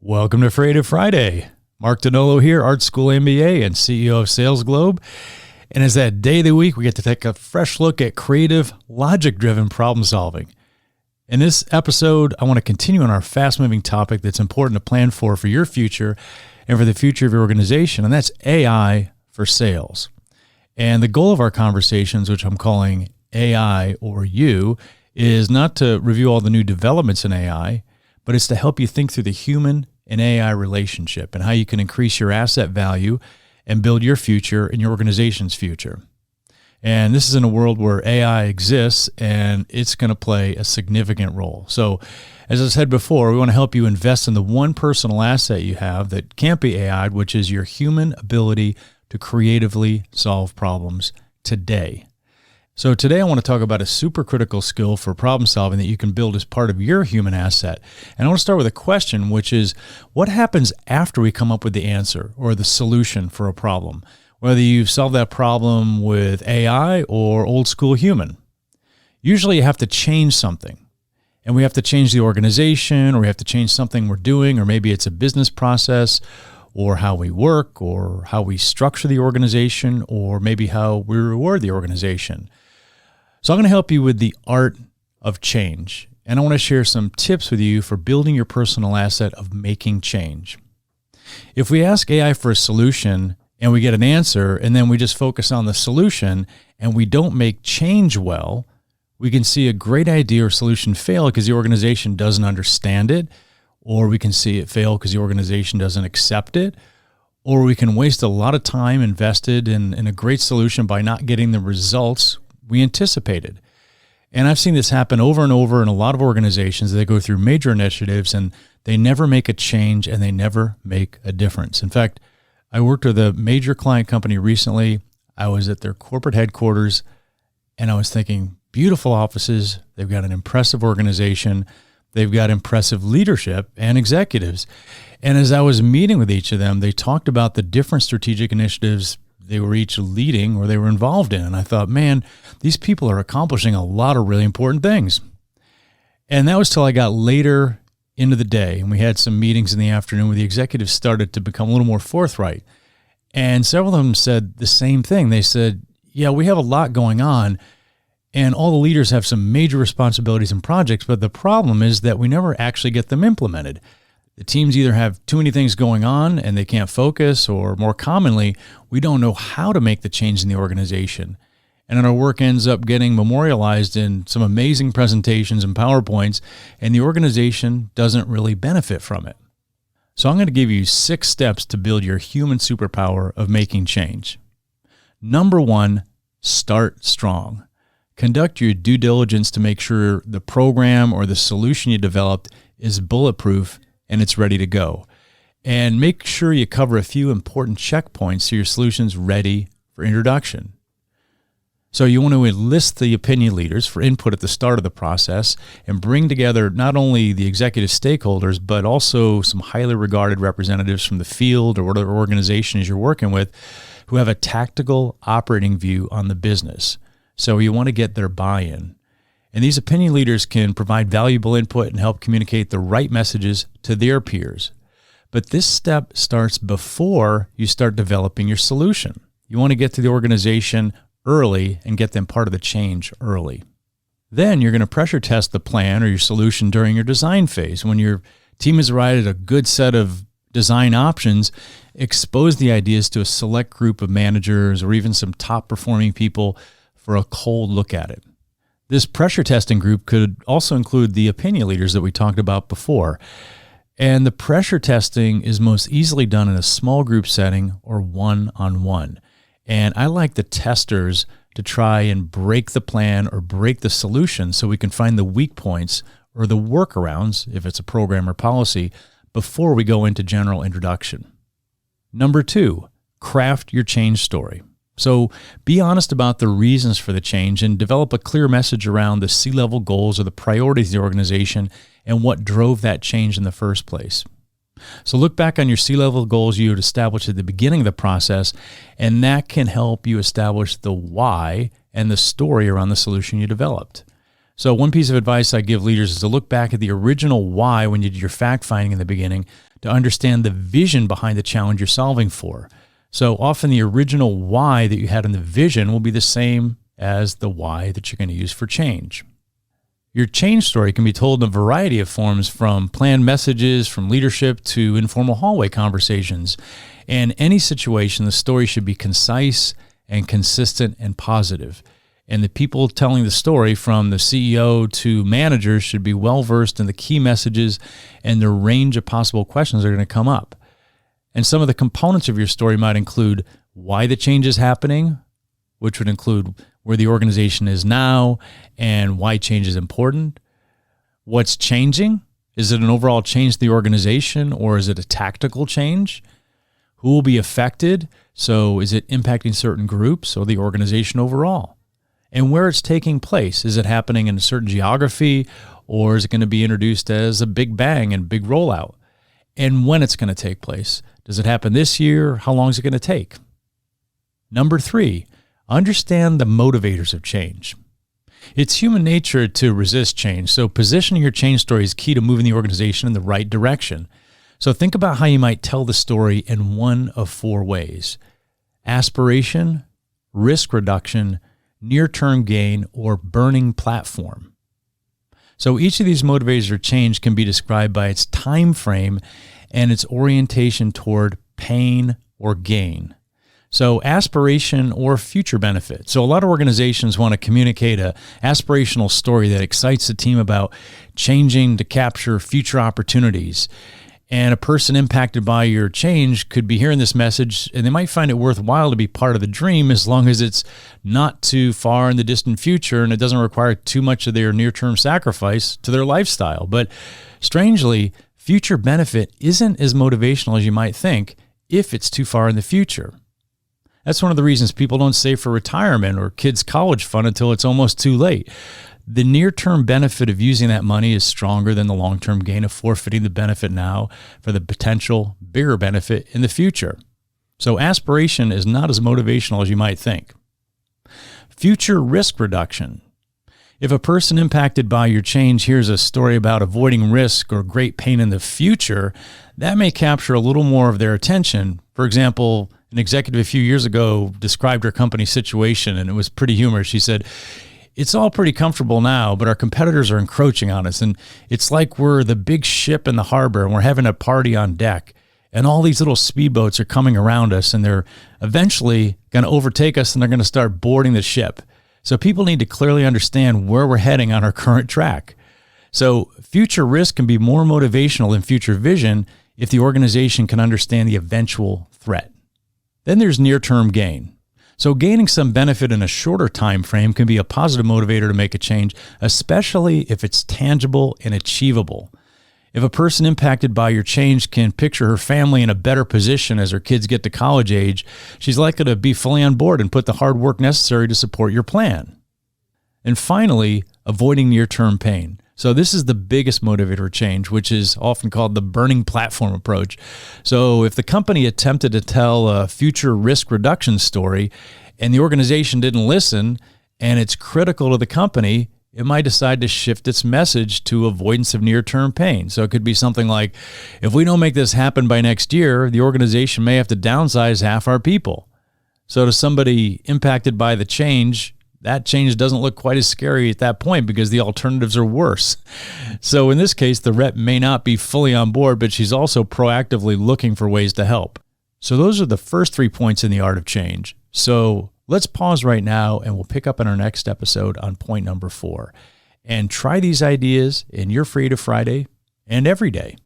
Welcome to Freative Friday. Mark Donnolo here, Art School MBA and CEO of Sales Globe. And as that day of the week, we get to take a fresh look at creative, logic-driven problem solving. In this episode, I want to continue on our fast-moving topic that's important to plan for your future and for the future of your organization, and that's AI for sales. And the goal of our conversations, which I'm calling AI or You, is not to review all the new developments in AI, but it's to help you think through the human and AI relationship and how you can increase your asset value and build your future and your organization's future. And this is in a world where AI exists and it's going to play a significant role. So as I said before, we want to help you invest in the one personal asset you have that can't be AI'd, which is your human ability to creatively solve problems today. So today I want to talk about a super critical skill for problem solving that you can build as part of your human asset. And I want to start with a question, which is, what happens after we come up with the answer or the solution for a problem? Whether you've solved that problem with AI or old school human. Usually you have to change something. And we have to change the organization, or we have to change something we're doing, or maybe it's a business process, or how we work, or how we structure the organization, or maybe how we reward the organization. So I'm going to help you with the art of change, and I want to share some tips with you for building your personal asset of making change. If we ask AI for a solution and we get an answer, and then we just focus on the solution and we don't make change well, we can see a great idea or solution fail because the organization doesn't understand it, or we can see it fail because the organization doesn't accept it, or we can waste a lot of time invested in a great solution by not getting the results we anticipated. And I've seen this happen over and over in a lot of organizations. They go through major initiatives and they never make a change and they never make a difference. In fact, I worked with a major client company recently. I was at their corporate headquarters and I was thinking, beautiful offices. They've got an impressive organization. They've got impressive leadership and executives. And as I was meeting with each of them, they talked about the different strategic initiatives they were each leading or they were involved in. And I thought, man, these people are accomplishing a lot of really important things. And that was till I got later into the day. And we had some meetings in the afternoon where the executives started to become a little more forthright. And several of them said the same thing. They said, yeah, we have a lot going on and all the leaders have some major responsibilities and projects, but the problem is that we never actually get them implemented. The teams either have too many things going on and they can't focus, or more commonly, we don't know how to make the change in the organization. And then our work ends up getting memorialized in some amazing presentations and PowerPoints, and the organization doesn't really benefit from it. So I'm going to give you 6 steps to build your human superpower of making change. Number 1, start strong. Conduct your due diligence to make sure the program or the solution you developed is bulletproof and it's ready to go. And make sure you cover a few important checkpoints so your solution's ready for introduction. So you want to enlist the opinion leaders for input at the start of the process and bring together not only the executive stakeholders, but also some highly regarded representatives from the field or whatever organizations you're working with who have a tactical operating view on the business. So you want to get their buy-in. And these opinion leaders can provide valuable input and help communicate the right messages to their peers. But this step starts before you start developing your solution. You want to get to the organization early and get them part of the change early. Then you're going to pressure test the plan or your solution during your design phase. When your team has arrived at a good set of design options, expose the ideas to a select group of managers or even some top performing people for a cold look at it. This pressure testing group could also include the opinion leaders that we talked about before. And the pressure testing is most easily done in a small group setting or one-on-one. And I like the testers to try and break the plan or break the solution so we can find the weak points or the workarounds, if it's a program or policy, before we go into general introduction. Number 2, craft your change story. So be honest about the reasons for the change and develop a clear message around the C-level goals or the priorities of the organization and what drove that change in the first place. So look back on your C-level goals you had established at the beginning of the process, and that can help you establish the why and the story around the solution you developed. So one piece of advice I give leaders is to look back at the original why when you did your fact finding in the beginning to understand the vision behind the challenge you're solving for. So often the original why that you had in the vision will be the same as the why that you're going to use for change. Your change story can be told in a variety of forms, from planned messages, from leadership to informal hallway conversations. In any situation, the story should be concise and consistent and positive. And the people telling the story, from the CEO to managers, should be well-versed in the key messages and the range of possible questions that are going to come up. And some of the components of your story might include why the change is happening, which would include where the organization is now and why change is important. What's changing? Is it an overall change to the organization, or is it a tactical change? Who will be affected? So is it impacting certain groups or the organization overall? And where it's taking place. Is it happening in a certain geography, or is it going to be introduced as a big bang and big rollout? And when it's going to take place. Does it happen this year? How long is it going to take? Number 3, understand the motivators of change. It's human nature to resist change, so positioning your change story is key to moving the organization in the right direction. So think about how you might tell the story in one of 4 ways: aspiration, risk reduction, near-term gain, or burning platform. So each of these motivators of change can be described by its time frame and its orientation toward pain or gain. So aspiration or future benefit. So a lot of organizations want to communicate an aspirational story that excites the team about changing to capture future opportunities. And a person impacted by your change could be hearing this message, and they might find it worthwhile to be part of the dream as long as it's not too far in the distant future and it doesn't require too much of their near-term sacrifice to their lifestyle. But strangely, future benefit isn't as motivational as you might think if it's too far in the future. That's one of the reasons people don't save for retirement or kids' college fund until it's almost too late. The near-term benefit of using that money is stronger than the long-term gain of forfeiting the benefit now for the potential bigger benefit in the future. So aspiration is not as motivational as you might think. Future risk reduction. If a person impacted by your change hears a story about avoiding risk or great pain in the future, that may capture a little more of their attention. For example, an executive a few years ago described her company's situation, and it was pretty humorous. She said, "It's all pretty comfortable now, but our competitors are encroaching on us, and it's like we're the big ship in the harbor, and we're having a party on deck, and all these little speedboats are coming around us, and they're eventually going to overtake us, and they're going to start boarding the ship. So people need to clearly understand where we're heading on our current track." So future risk can be more motivational than future vision if the organization can understand the eventual threat. Then there's near-term gain. So gaining some benefit in a shorter time frame can be a positive motivator to make a change, especially if it's tangible and achievable. If a person impacted by your change can picture her family in a better position as her kids get to college age, she's likely to be fully on board and put the hard work necessary to support your plan. And finally, avoiding near-term pain. So this is the biggest motivator of change, which is often called the burning platform approach. So if the company attempted to tell a future risk reduction story and the organization didn't listen and it's critical to the company, it might decide to shift its message to avoidance of near-term pain. So it could be something like, if we don't make this happen by next year, the organization may have to downsize half our people. So to somebody impacted by the change, that change doesn't look quite as scary at that point because the alternatives are worse. So in this case, the rep may not be fully on board, but she's also proactively looking for ways to help. So those are the first 3 points in the art of change. So let's pause right now and we'll pick up in our next episode on point number 4. And try these ideas in your Freative Friday and every day.